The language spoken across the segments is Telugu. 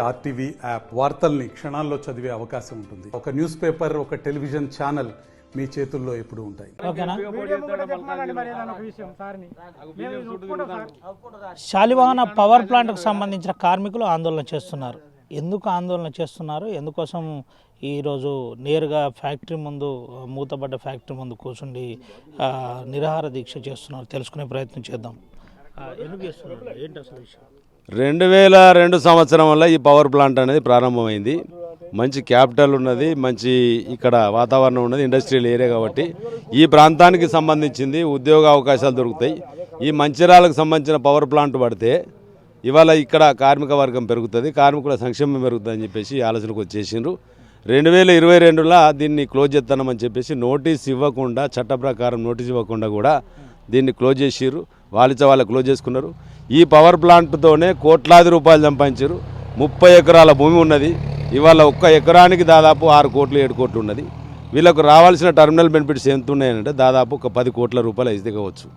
ఆర్టీవీ యాప్ వార్తల్ని క్షణాల్లో చదివే అవకాశం ఉంటుంది. ఒక న్యూస్ పేపర్, ఒక టెలివిజన్ ఛానల్ మీ చేతుల్లో ఎప్పుడు ఉంటాయి. శాలివాహన పవర్ ప్లాంట్కు సంబంధించిన కార్మికులు ఆందోళన చేస్తున్నారు. ఎందుకు ఆందోళన చేస్తున్నారు, ఎందుకోసం ఈరోజు నేరుగా ఫ్యాక్టరీ ముందు, మూతపడ్డ ఫ్యాక్టరీ ముందు కూర్చుండి నిరాహార దీక్ష చేస్తున్నారు, తెలుసుకునే ప్రయత్నం చేద్దాం. ఎందుకు చేస్తున్నారు, ఏంటి అసలు విషయం? 2002 సంవత్సరం వల్ల ఈ పవర్ ప్లాంట్ అనేది ప్రారంభమైంది. మంచి క్యాపిటల్ ఉన్నది, మంచి ఇక్కడ వాతావరణం ఉన్నది, ఇండస్ట్రియల్ ఏరియా కాబట్టి ఈ ప్రాంతానికి సంబంధించింది ఉద్యోగ అవకాశాలు దొరుకుతాయి. ఈ మంచిర్యాలకు సంబంధించిన పవర్ ప్లాంట్ పడితే ఇవాళ ఇక్కడ కార్మిక వర్గం పెరుగుతుంది, కార్మికుల సంక్షేమం పెరుగుతుంది అని చెప్పేసి ఆలోచనకు వచ్చేసిండ్రు. 2022లో దీన్ని క్లోజ్ చేస్తామని చెప్పేసి నోటీస్ ఇవ్వకుండా, చట్ట ప్రకారం నోటీస్ ఇవ్వకుండా కూడా దీన్ని క్లోజ్ చేసిర్రు. వాళ్ళు క్లోజ్ చేసుకున్నారు. ఈ పవర్ ప్లాంట్తోనే కోట్లాది రూపాయలు సంపాదించారు. 30 ఎకరాల భూమి ఉన్నది. ఇవాళ ఒక్క ఎకరానికి దాదాపు 6 కోట్లు 7 కోట్లు ఉన్నది. వీళ్ళకు రావాల్సిన టర్మినల్ బెనిఫిట్స్ ఎంత ఉన్నాయంటే దాదాపు ఒక 10 కోట్ల రూపాయలు అయితే కావచ్చు.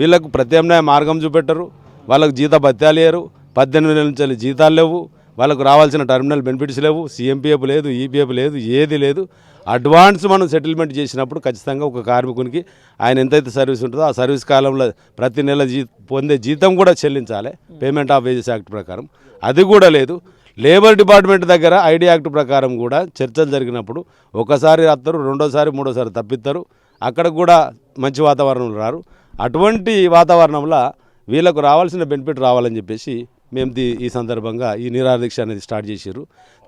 వీళ్ళకు ప్రత్యామ్నాయ మార్గం చూపెట్టరు, వాళ్ళకు జీత భత్యాలు లేరు, 18 నెలల నుంచి జీతాలు లేవు, వాళ్ళకు రావాల్సిన టర్మినల్ బెనిఫిట్స్ లేవు, సిఎంపిఎఫ్ లేదు, ఈపీఎఫ్ లేదు, ఏది లేదు. అడ్వాన్స్ మనం సెటిల్మెంట్ చేసినప్పుడు ఖచ్చితంగా ఒక కార్మికునికి ఆయన ఎంతైతే సర్వీస్ ఉంటుందో ఆ సర్వీస్ కాలంలో ప్రతి నెల పొందే జీతం కూడా చెల్లించాలి పేమెంట్ ఆఫ్ వేజెస్ యాక్ట్ ప్రకారం. అది కూడా లేదు. లేబర్ డిపార్ట్మెంట్ దగ్గర ఐడి యాక్ట్ ప్రకారం కూడా చర్చలు జరిగినప్పుడు ఒకసారి వస్తారు, రెండోసారి మూడోసారి తప్పిస్తారు. అక్కడ కూడా మంచి వాతావరణంలో రారు. అటువంటి వాతావరణంలో వీళ్ళకు రావాల్సిన బెనిఫిట్ రావాలని చెప్పేసి మేము ఈ సందర్భంగా ఈ నిరాహార దీక్ష అనేది స్టార్ట్ చేశారు.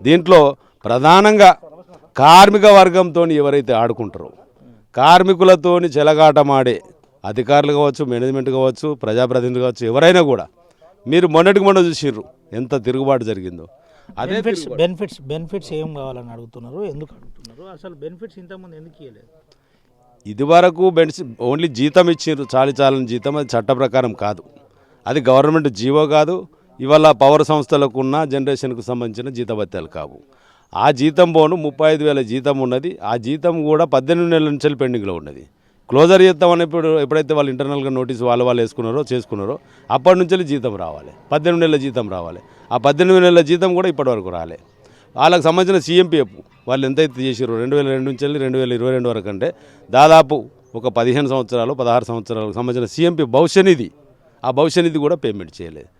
దీంట్లో ప్రధానంగా కార్మిక వర్గంతో ఎవరైతే ఆడుకుంటారో, కార్మికులతోని చెలగాటమాడే అధికారులు కావచ్చు, మేనేజ్మెంట్ కావచ్చు, ప్రజాప్రతినిధులు కావచ్చు, ఎవరైనా కూడా మీరు మొన్నటికి మొన్న చూసిర్రు ఎంత తిరుగుబాటు జరిగిందో. అదే బెనిఫిట్స్ ఏం కావాలని అడుగుతున్నారు, ఎందుకు అడుగుతున్నారు, అసలు బెనిఫిట్స్ ఇంతకుముందు ఎందుకు ఇవ్వలేదు? ఇదివరకు ఓన్లీ జీతం ఇచ్చిండ్రు, చాలని జీతం. అది చట్ట ప్రకారం కాదు, అది గవర్నమెంట్ జీవో కాదు. ఇవాళ పవర్ సంస్థలకు ఉన్న జనరేషన్కు సంబంధించిన జీతభత్యాలు కావు. ఆ జీతం పోను 35,000 జీతం ఉన్నది. ఆ జీతం కూడా 18 నెలల నుంచి పెండింగ్లో ఉన్నది. క్లోజర్ చేస్తామని ఎప్పుడైతే వాళ్ళు ఇంటర్నల్గా నోటీస్ వాళ్ళు చేసుకున్నారో అప్పటి నుంచి జీతం రావాలి, 18 నెలల జీతం రావాలి. ఆ 18 నెలల జీతం కూడా ఇప్పటివరకు రాలే. వాళ్ళకి సంబంధించిన సిఎంపిఎఫ్ వాళ్ళు ఎంతైతే చేసారో 2002 నుంచి 2022 వరకు అంటే దాదాపు ఒక 15 సంవత్సరాలు 16 సంవత్సరాలకు సంబంధించిన సిఎంపిఎఫ్ భవిష్యనిధి, ఆ భవిష్యనిధి కూడా పేమెంట్ చేయలేదు.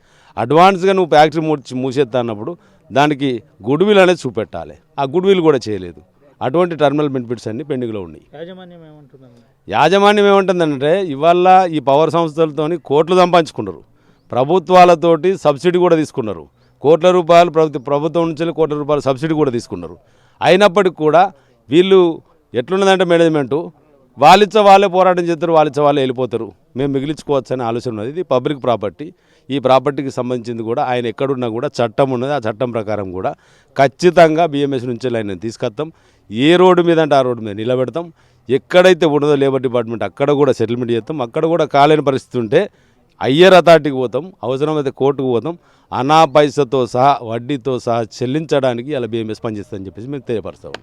అడ్వాన్స్గా నువ్వు ఫ్యాక్టరీ మూసేస్తా అన్నప్పుడు దానికి గుడ్విల్ అనేది చూపెట్టాలి, ఆ గుడ్విల్ కూడా చేయలేదు. అటువంటి టర్మినల్ బెనిఫిట్స్ అన్నీ పెండింగ్లో ఉన్నాయి. యాజమాన్యం ఏమంటుందంటే ఇవాళ ఈ పవర్ సంస్థలతోని కోట్లు సంపాదించుకున్నారు, ప్రభుత్వాలతోటి సబ్సిడీ కూడా తీసుకున్నారు, కోట్ల రూపాయలు ప్రభుత్వం నుంచి కోట్ల రూపాయలు సబ్సిడీ కూడా తీసుకున్నారు. అయినప్పటికీ కూడా వీళ్ళు ఎట్లున్నదంటే మేనేజ్మెంటు వాళ్ళే పోరాటం చేస్తారు, వాళ్ళే వెళ్ళిపోతారు, మేము మిగిలించుకోవచ్చు అనే ఆలోచన ఉన్నది. ఇది పబ్లిక్ ప్రాపర్టీ. ఈ ప్రాపర్టీకి సంబంధించింది కూడా ఆయన ఎక్కడున్నా కూడా చట్టం ఉన్నది. ఆ చట్టం ప్రకారం కూడా ఖచ్చితంగా బిఎంఎస్ నుంచి ఆయన తీసుకొస్తాం. ఏ రోడ్డు మీద అంటే ఆ రోడ్డు మీద నిలబెడతాం. ఎక్కడైతే ఉన్నదో లేబర్ డిపార్ట్మెంట్ అక్కడ కూడా సెటిల్మెంట్ చేస్తాం. అక్కడ కూడా కాలేని పరిస్థితి ఉంటే హయ్యర్ అథారిటీకి పోతాం, అవసరమైతే కోర్టుకు పోతాం. అనా పైసతో సహా వడ్డీతో సహా చెల్లించడానికి అలా బిఎంఎస్ పనిచేస్తుందని చెప్పేసి మేము తెలియపరుస్తాం.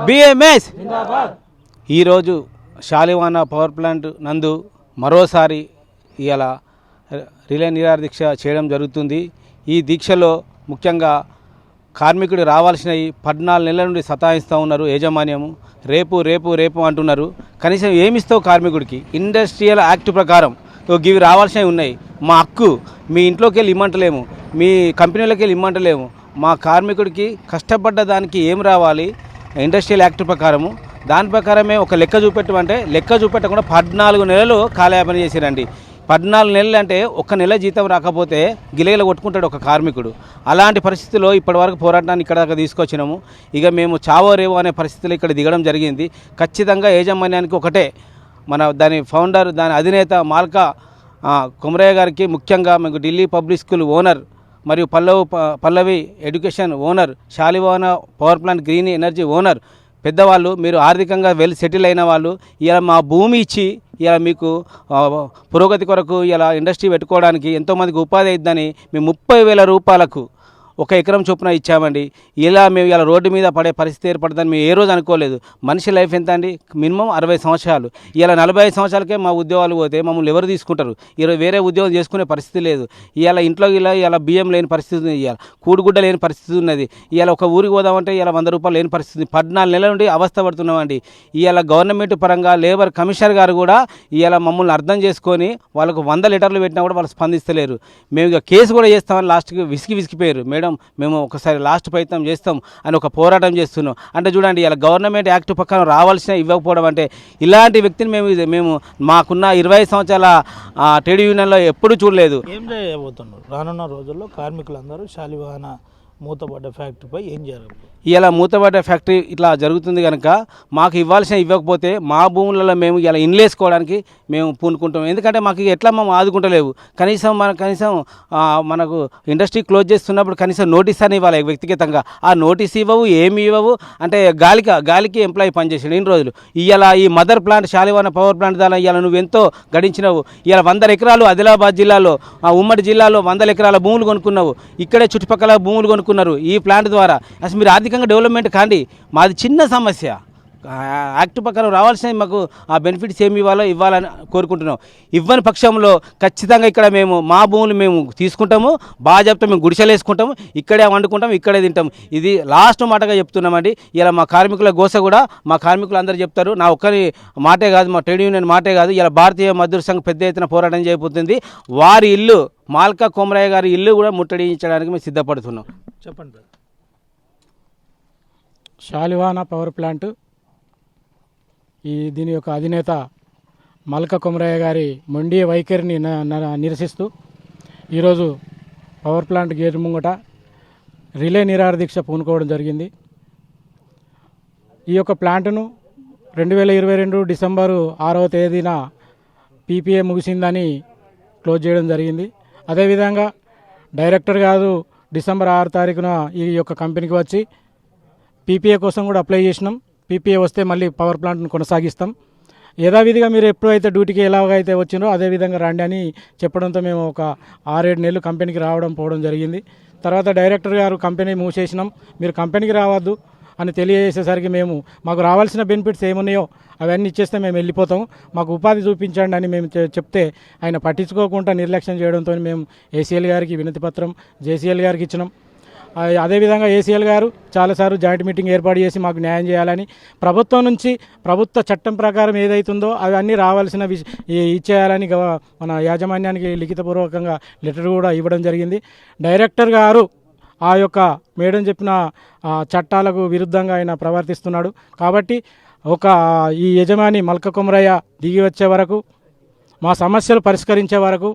బిఎంఎస్ ఈరోజు శాలివాహన పవర్ ప్లాంట్ నందు మరోసారి ఇలా రిలే నిరాహార దీక్ష చేయడం జరుగుతుంది. ఈ దీక్షలో ముఖ్యంగా కార్మికుడు రావాల్సినవి 14 నెలల నుండి సతాయిస్తూ ఉన్నారు యాజమాన్యము. రేపు అంటున్నారు. కనీసం ఏమిస్తావు కార్మికుడికి? ఇండస్ట్రియల్ యాక్ట్ ప్రకారం ఇవి రావాల్సినవి ఉన్నాయి. మా హక్కు మీ ఇంట్లోకి వెళ్ళి ఇమ్మంటలేము, మీ కంపెనీలోకి వెళ్ళి ఇమ్మంటలేము. మా కార్మికుడికి కష్టపడ్డ దానికి ఏం రావాలి ఇండస్ట్రియల్ యాక్ట్ ప్రకారము. దాని ప్రకారమే ఒక లెక్క చూపెట్టమంటే లెక్క చూపెట్టకుండా 14 నెలలు కాలయాపన చేసిరండి. 14 నెలలు అంటే ఒక్క నెల జీతం రాకపోతే గిలగిల కొట్టుకుంటాడు ఒక కార్మికుడు. అలాంటి పరిస్థితిలో ఇప్పటివరకు పోరాటాన్ని ఇక్కడ దాకా తీసుకొచ్చినాము. ఇక మేము చావో రేవో అనే పరిస్థితిలో ఇక్కడ దిగడం జరిగింది. ఖచ్చితంగా యాజమాన్యానికి ఒకటే, దాని ఫౌండర్, దాని అధినేత మాల్కా కుమరయ్య గారికి, ముఖ్యంగా మీకు ఢిల్లీ పబ్లిక్ స్కూల్ ఓనర్ మరియు Pallavi education owner, Shalivahana power plant green energy owner పెద్దవాళ్ళు, మీరు ఆర్థికంగా వెల్ సెటిల్ అయిన వాళ్ళు, ఇలా మా భూమి ఇచ్చి ఇలా మీకు పురోగతి కొరకు ఇలా ఇండస్ట్రీ పెట్టుకోవడానికి ఎంతోమందికి ఉపాధి అయిద్దని మేము 30,000 రూపాయలకు ఎకరం చొప్పున ఇచ్చామండి. ఇలా మేము ఇలా రోడ్డు మీద పడే పరిస్థితి ఏర్పడుతుందని మేము ఏ రోజు అనుకోలేదు. మనిషి లైఫ్ ఎంత అండి? మినిమం 60 సంవత్సరాలు. ఇలా 45 సంవత్సరాలకే మా ఉద్యోగాలు పోతే మమ్మల్ని ఎవరు తీసుకుంటారు? ఈరోజు వేరే ఉద్యోగం చేసుకునే పరిస్థితి లేదు. ఇవాళ ఇంట్లో ఇలా బియ్యం లేని పరిస్థితి ఉంది, ఇవాళ కూడుగుడ్డ లేని పరిస్థితి ఉన్నది. ఇవాళ ఒక ఊరికి పోదామంటే ఇలా 100 రూపాయలు లేని పరిస్థితి. 14 నెలల నుండి అవస్థ పడుతున్నామండి. ఇవాళ గవర్నమెంట్ పరంగా లేబర్ కమిషనర్ గారు కూడా ఇవాళ మమ్మల్ని అర్థం చేసుకొని వాళ్ళకు 100 లెటర్లు పెట్టినా కూడా వాళ్ళు స్పందిస్తలేరు. మేము ఇక కేసు కూడా చేస్తామని లాస్ట్కి విసిగిపోయారు. మేడం మేము ఒకసారి లాస్ట్ ప్రయత్నం చేస్తాం అని ఒక పోరాటం చేస్తున్నాం. అంటే చూడండి, ఇలా గవర్నమెంట్ యాక్ట్ పక్కన రావాల్సిన ఇవ్వకపోవడం అంటే ఇలాంటి వ్యక్తిని మేము మాకున్న 25 సంవత్సరాల ట్రేడ్ యూనియన్లో ఎప్పుడూ చూడలేదు. ఏం చేయబోతున్నారు రానున్న రోజుల్లో? కార్మికులందరూ శాలివాహన మూతపడ్డ ఫ్యాక్టరీపై ఏం చేయాలి? ఇలా మూతపడ్డ ఫ్యాక్టరీ ఇట్లా జరుగుతుంది కనుక మాకు ఇవ్వకపోతే మా భూములలో మేము ఇలా ఇన్లేసుకోవడానికి మేము పూనుకుంటాం. ఎందుకంటే మాకు ఎట్లా మేము ఆదుకుంటలేవు. కనీసం మనకు ఇండస్ట్రీ క్లోజ్ చేస్తున్నప్పుడు కనీసం నోటీస్ అని ఇవ్వాలి వ్యక్తిగతంగా. ఆ నోటీస్ ఇవ్వవు, ఏమి ఇవ్వవు. అంటే గాలికి ఎంప్లాయీ పనిచేసాడు ఇన్ని రోజులు. ఇవాళ ఈ mother plant Shalivahana power plant ద్వారా ఇవాళ నువ్వు ఎంతో గడించినావు. ఇవాళ 100 ఎకరాలు ఆదిలాబాద్ జిల్లాలో, ఉమ్మడి జిల్లాలో 100 ఎకరాల భూములు కొనుక్కున్నావు. ఇక్కడే చుట్టుపక్కల భూములు కొనుక్కున్నారు ఈ ప్లాంట్ ద్వారా. అసలు మీరు ఆర్థికంగా డెవలప్మెంట్ కాండి. మాది చిన్న సమస్య. యాక్ట్ ప్రకారం రావాల్సిన మాకు ఆ బెనిఫిట్స్ ఏమి ఇవ్వాలని కోరుకుంటున్నాం. ఇవ్వని పక్షంలో ఖచ్చితంగా ఇక్కడ మా భూములు మేము తీసుకుంటాము. బాగా చెప్తాం, మేము గుడిసెలు వేసుకుంటాము, ఇక్కడే వండుకుంటాం, ఇక్కడే తింటాం. ఇది లాస్ట్ మాటగా చెప్తున్నామండి. ఇలా మా కార్మికుల గోస కూడా మా కార్మికులు అందరూ చెప్తారు. నా ఒక్కరి మాటే కాదు, మా ట్రేడ్ యూనియన్ మాటే కాదు. ఇలా భారతీయ మజ్దూర్ సంఘ్ పెద్ద ఎత్తున పోరాటం చేయబోతుంది. వారి ఇల్లు మాల్కా కొమరయ్య గారి ఇల్లు కూడా ముట్టడించడానికి మేము సిద్ధపడుతున్నాం. చెప్పండి. శాలివాహన పవర్ ప్లాంట్ దీని యొక్క అధినేత మల్కా కొమరయ్య గారి మొండి వైఖరిని నిరసిస్తూ ఈరోజు పవర్ ప్లాంట్ గేటు ముంగట రిలే నిరాహార దీక్ష పూనుకోవడం జరిగింది. ఈ యొక్క ప్లాంటును 2022 డిసెంబరు 6వ తేదీన పీపీఏ ముగిసిందని క్లోజ్ చేయడం జరిగింది. అదేవిధంగా డైరెక్టర్ గారు డిసెంబర్ 6 తారీఖున ఈ యొక్క కంపెనీకి వచ్చి పీపీఏ కోసం కూడా అప్లై చేసినాం. పీపీఏ వస్తే మళ్ళీ పవర్ ప్లాంట్ను కొనసాగిస్తాం. యథావిధిగా మీరు ఎప్పుడైతే డ్యూటీకి ఎలాగైతే వచ్చిందో అదేవిధంగా రండి అని చెప్పడంతో మేము ఒక 6-7 నెలలు కంపెనీకి పోవడం జరిగింది. తర్వాత డైరెక్టర్ గారు కంపెనీ మూసేసినాం, మీరు కంపెనీకి రావద్దు అని తెలియజేసేసరికి మాకు రావాల్సిన బెనిఫిట్స్ ఏమున్నాయో అవన్నీ ఇచ్చేస్తే మేము వెళ్ళిపోతాం, మాకు ఉపాధి చూపించండి అని మేము చెప్తే ఆయన పట్టించుకోకుండా నిర్లక్ష్యం చేయడంతో మేము ఏసీఎల్ గారికి వినతి పత్రం, జేసీఎల్ గారికి ఇచ్చినాం. అదేవిధంగా ఏసీఎల్ గారు చాలాసార్లు జాయింట్ మీటింగ్ ఏర్పాటు చేసి మాకు న్యాయం చేయాలని, ప్రభుత్వం నుంచి ప్రభుత్వ చట్టం ప్రకారం ఏదైతుందో అవన్నీ రావాల్సిన ఇచ్చేయాలని మన యాజమాన్యానికి లిఖితపూర్వకంగా లెటర్ కూడా ఇవ్వడం జరిగింది. డైరెక్టర్ గారు ఆ యొక్క మేడం చెప్పిన చట్టాలకు విరుద్ధంగా ఆయన ప్రవర్తిస్తున్నాడు. కాబట్టి ఈ యజమాని మల్కా కొమరయ్య దిగి వచ్చే వరకు, మా సమస్యలు పరిష్కరించే వరకు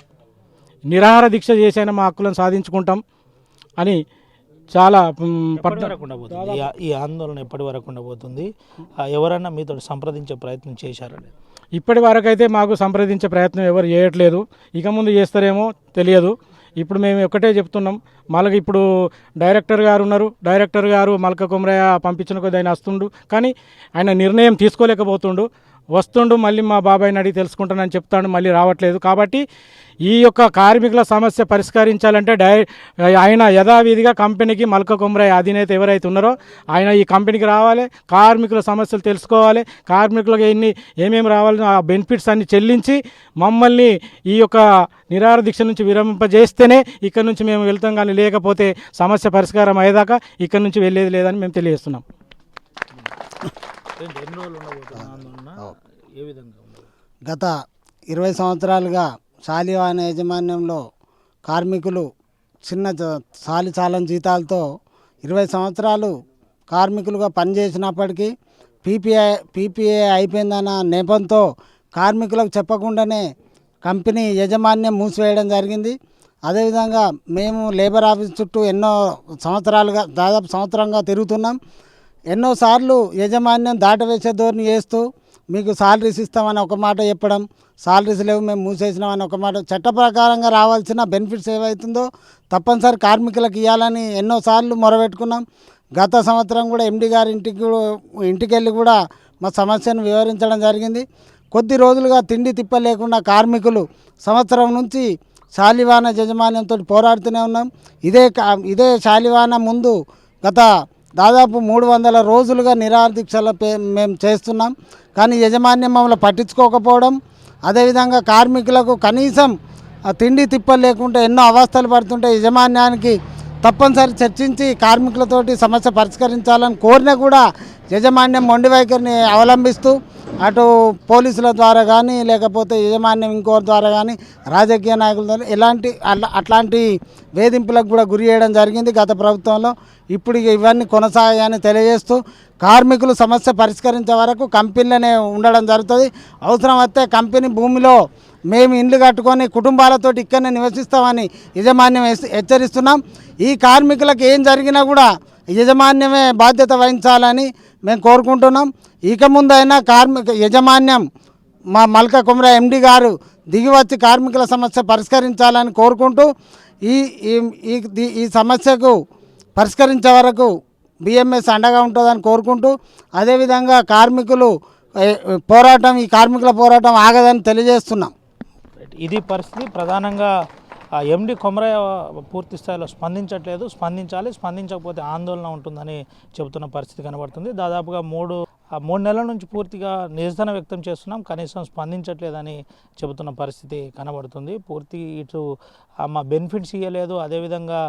నిరాహార దీక్ష చేసైనా మా హక్కులను సాధించుకుంటాం అని చాలా ఈ ఆందోళన ఎప్పటి వరకు ఉండబోతుంది? ఎవరైనా మీతో సంప్రదించే ప్రయత్నం చేశారండి? ఇప్పటి వరకు అయితే మాకు సంప్రదించే ప్రయత్నం ఎవరు చేయట్లేదు. ఇక ముందు చేస్తారేమో తెలియదు. ఇప్పుడు మేము ఒకటే చెప్తున్నాం, మళ్ళీ ఇప్పుడు డైరెక్టర్ గారు ఉన్నారు, డైరెక్టర్ గారు మల్కా కొమరయ్య పంపించిన కొద్ది ఆయన వస్తుండు, కానీ ఆయన నిర్ణయం తీసుకోలేకపోతుండు. వస్తుండు మళ్ళీ మా బాబాయ్ని అడిగి తెలుసుకుంటానని చెప్తాడు, మళ్ళీ రావట్లేదు. కాబట్టి ఈ యొక్క కార్మికుల సమస్య పరిష్కరించాలంటే ఆయన యథావిధిగా కంపెనీకి మల్కా కొమరయ్య అధినేత ఎవరైతే ఉన్నారో ఆయన ఈ కంపెనీకి రావాలి, కార్మికుల సమస్యలు తెలుసుకోవాలి, కార్మికులకు ఏమేమి రావాలో ఆ బెనిఫిట్స్ అన్ని చెల్లించి మమ్మల్ని ఈ యొక్క నిరాహార దీక్ష నుంచి విరమింపజేస్తేనే ఇక్కడ నుంచి మేము వెళ్తాం, కానీ లేకపోతే సమస్య పరిష్కారం అయ్యేదాకా ఇక్కడ నుంచి వెళ్ళేది లేదని మేము తెలియజేస్తున్నాం. గత 20 సంవత్సరాలుగా శాలివాహన యాజమాన్యంలో కార్మికులు చాలని జీతాలతో 20 సంవత్సరాలు కార్మికులుగా పనిచేసినప్పటికీ పీపీఏ అయిపోయిందన్న నెపంతో కార్మికులకు చెప్పకుండానే కంపెనీ యాజమాన్యం మూసివేయడం జరిగింది. అదేవిధంగా మేము లేబర్ ఆఫీస్ చుట్టూ ఎన్నో సంవత్సరాలుగా, దాదాపు సంవత్సరంగా తిరుగుతున్నాం. ఎన్నోసార్లు యాజమాన్యం దాటవేసే ధోరణి చేస్తూ మీకు సాలరీస్ ఇస్తామని ఒక మాట చెప్పడం, సాలరీస్ లేవు మేము మూసేసినామని ఒక మాట, చట్ట ప్రకారంగా రావాల్సిన బెనిఫిట్స్ ఏవైతుందో తప్పనిసరి కార్మికులకు ఇవ్వాలని ఎన్నోసార్లు మొరబెట్టుకున్నాం. గత సంవత్సరం కూడా ఎండి గారి ఇంటికి వెళ్ళి కూడా మా సమస్యను వివరించడం జరిగింది. కొద్ది రోజులుగా తిండి తిప్ప లేకుండా కార్మికులు సంవత్సరం నుంచి శాలివాన యాజమాన్యంతో పోరాడుతూనే ఉన్నాం. ఇదే శాలివాన ముందు గత దాదాపు 300 రోజులుగా నిరాదీక్షల మేము చేస్తున్నాం. కానీ యాజమాన్యం మమ్మల్ని పట్టించుకోకపోవడం, అదేవిధంగా కార్మికులకు కనీసం తిండి తిప్పలు లేకుండా ఎన్నో అవస్థలు పడుతుంటే యాజమాన్యానికి తప్పనిసరి చర్చించి కార్మికులతోటి సమస్య పరిష్కరించాలని కోరినా కూడా యాజమాన్యం మొండి వైఖరిని అవలంబిస్తూ అటు పోలీసుల ద్వారా కానీ లేకపోతే యాజమాన్యం ఇంకోరి ద్వారా కానీ రాజకీయ నాయకుల ద్వారా అట్లాంటి వేధింపులకు కూడా గురి చేయడం జరిగింది గత ప్రభుత్వంలో. ఇప్పుడు ఇవన్నీ కొనసాగాయని తెలియజేస్తూ కార్మికులు సమస్య పరిష్కరించే వరకు కంపెనీలోనే ఉండడం జరుగుతుంది. అవసరం వస్తే కంపెనీ భూమిలో మేము ఇండ్లు కట్టుకొని కుటుంబాలతో ఇక్కడనే నివసిస్తామని యాజమాన్యం హెచ్చరిస్తున్నాం. ఈ కార్మికులకు ఏం జరిగినా కూడా యాజమాన్యమే బాధ్యత వహించాలని మేము కోరుకుంటున్నాం. ఇక ముందైనా యాజమాన్యం మా మల్క కుమ్రా ఎండి గారు దిగివచ్చి కార్మికుల సమస్య పరిష్కరించాలని కోరుకుంటూ ఈ సమస్యకు పరిష్కరించే వరకు బిఎంఎస్ అండగా ఉంటుందని కోరుకుంటూ, అదేవిధంగా ఈ కార్మికుల పోరాటం ఆగదని తెలియజేస్తున్నాం. ఇది పరిస్థితి. ప్రధానంగా ఎండి కొమరయ్య పూర్తి స్థాయిలో స్పందించట్లేదు. స్పందించకపోతే ఆందోళన ఉంటుందని చెబుతున్న పరిస్థితి కనబడుతుంది. దాదాపుగా మూడు నెలల నుంచి పూర్తిగా నిరసన వ్యక్తం చేస్తున్నాం, కనీసం స్పందించట్లేదని చెబుతున్న పరిస్థితి కనబడుతుంది. పూర్తి ఇటు మా బెనిఫిట్స్ ఇవ్వలేదు, అదేవిధంగా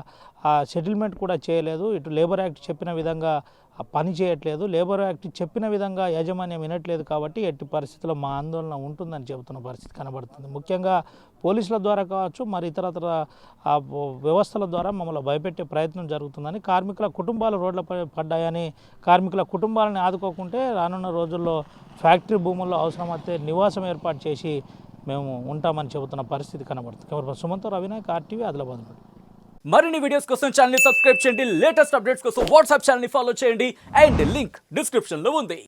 సెటిల్మెంట్ కూడా చేయలేదు. ఇటు లేబర్ యాక్ట్ చెప్పిన విధంగా పని చేయట్లేదు. లేబర్ యాక్ట్ చెప్పిన విధంగా యాజమాన్యం వినట్లేదు. కాబట్టి ఎట్టి పరిస్థితుల్లో మా ఆందోళన ఉంటుందని చెబుతున్న పరిస్థితి కనబడుతుంది. ముఖ్యంగా పోలీసుల ద్వారా కావచ్చు, మరి ఇతరతర వ్యవస్థల ద్వారా మమ్మల్ని భయపెట్టే ప్రయత్నం జరుగుతుందని, కార్మికుల కుటుంబాలు రోడ్లపై పడ్డాయని, కార్మికుల కుటుంబాలను ఆదుకోకుంటే రానున్న రోజుల్లో ఫ్యాక్టరీ భూముల్లో అవసరమైతే నివాసం ఏర్పాటు చేసి మేము ఉంటామని చెబుతున్న పరిస్థితి కనబడుతుంది. కెమెరా సుమంతో రవినాయక్, RTV, ఆదిలాబాద్. మరిన్ని వీడియోస్ కోసం ఛానల్ ని సబ్స్క్రైబ్ చేయండి. లేటెస్ట్ అప్డేట్స్ కోసం వాట్సాప్ ఛానల్ ని ఫాలో చేయండి. అండ్ లింక్ డిస్క్రిప్షన్ లో ఉంది.